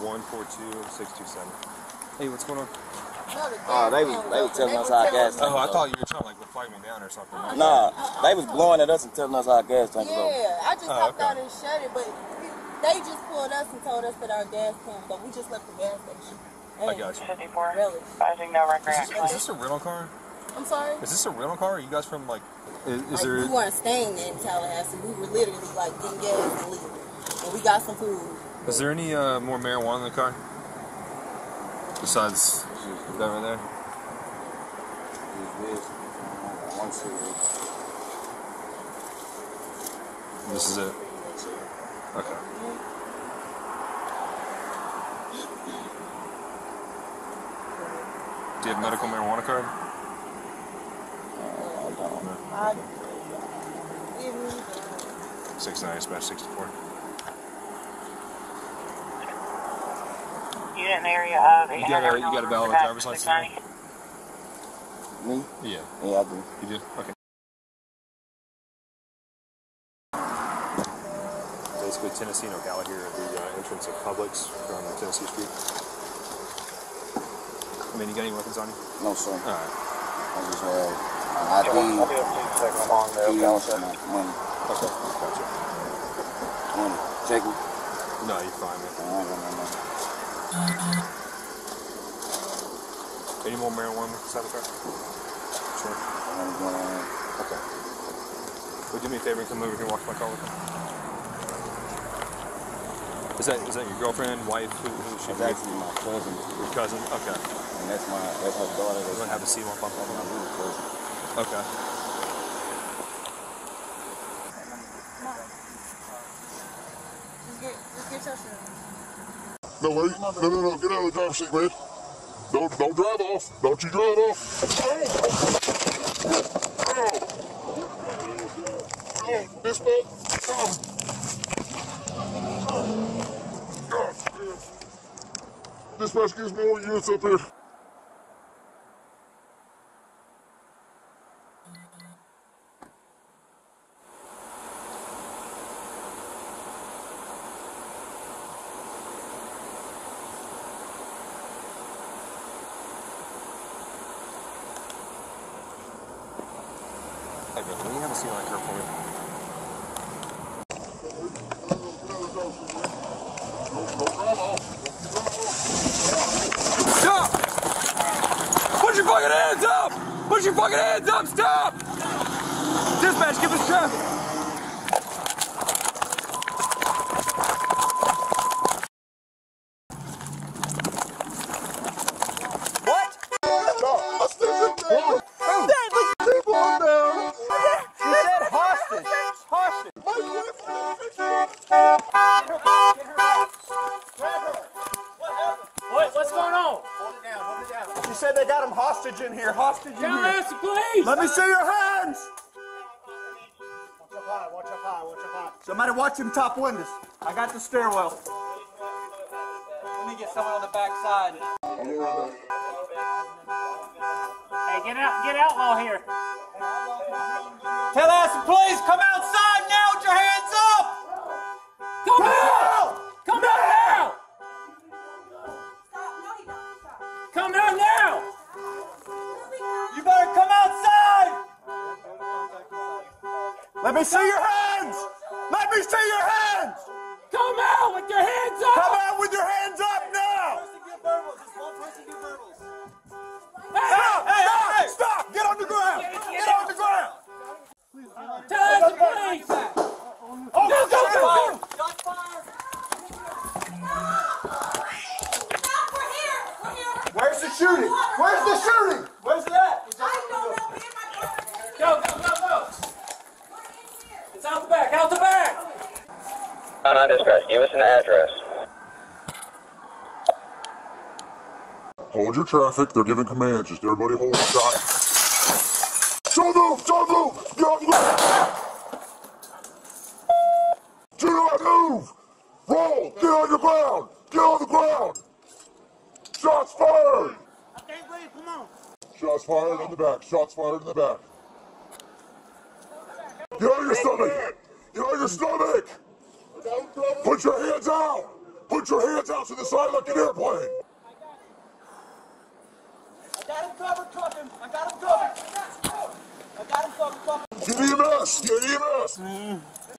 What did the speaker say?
142-627. Hey, what's going on? They was telling us our gas tank. Oh, I thought you were trying to like fight me down or something. Nah, they was blowing at us and telling us our gas tank was over. Yeah, I just hopped out and shut it, but they just pulled us and told us that our gas tank, but we just left the gas station. I got you. 54. Really? Is this a rental car? I'm sorry? Is this a rental car? Are you guys from like, is there... We weren't staying in Tallahassee. We were literally like getting gas and leaving. And we got some food. Is there any more marijuana in the car? Besides that right there? This is it? Okay. Do you have medical marijuana card? I don't. 69/64. Unit in the area of... You got a valid driver's license? Me? Yeah. Yeah, I do. You do? Okay. Basically, Tennessee and Ocala here at the entrance of Publix on Tennessee Street. I mean, you got any weapons on you? No, sir. All right. I just had ID, keys, and money. Okay, gotcha. Money. Check me. No, you're fine, man. I ain't got no money. Any more marijuana inside the car? Sure. Okay. Would you do me a favor and come over here and watch my car with me? Is that your girlfriend, wife? Who is she? That's actually my cousin. Your cousin? Okay. And that's her daughter. I'm gonna have to see one pop up. Okay. Just get your shit. No, wait. No. Get out of the driver's seat, man. Don't drive off. Don't you drive off. Oh, dispatch. Dispatch gives more units up here. Hey, man, can you have a seat on that car for me? Stop! Put your fucking hands up! Put your fucking hands up! Stop! Dispatch, give us traffic! What? What's going on? Hold it down. You said they got him hostage in here. Tallahassee Police! Let me see your hands. Watch up high. Somebody watch him top windows. I got the stairwell. Let me get someone on the back side. Hey, get outlaw here. Tallahassee Police, come outside now with your hands up. Come out! Come out now! Come out now! You better come outside. Let me see your hands. Let me see your hands. Come out with your hands up! Come out with your hands up now. Hey! Stop! Get on the ground. Get on the ground. Tallahassee Police! Go! Where's the shooting? Where's the shooting? Where's it at? Go! It's out the back! Out the back! On dispatch, give us an address. Hold your traffic. They're giving commands. Just everybody hold tight. Don't move! Get off the ground! Do not move! Roll! Get on the ground! Get on the ground! Shots fired! I can't breathe, come on! Shots fired in the back. Shots fired in the back. Get on your stomach! Get on your stomach! Put your hands out! Put your hands out to the side like an airplane. I got him covered, trucking. I got him covered. I got him covered, trucking. Get EMS. Get EMS.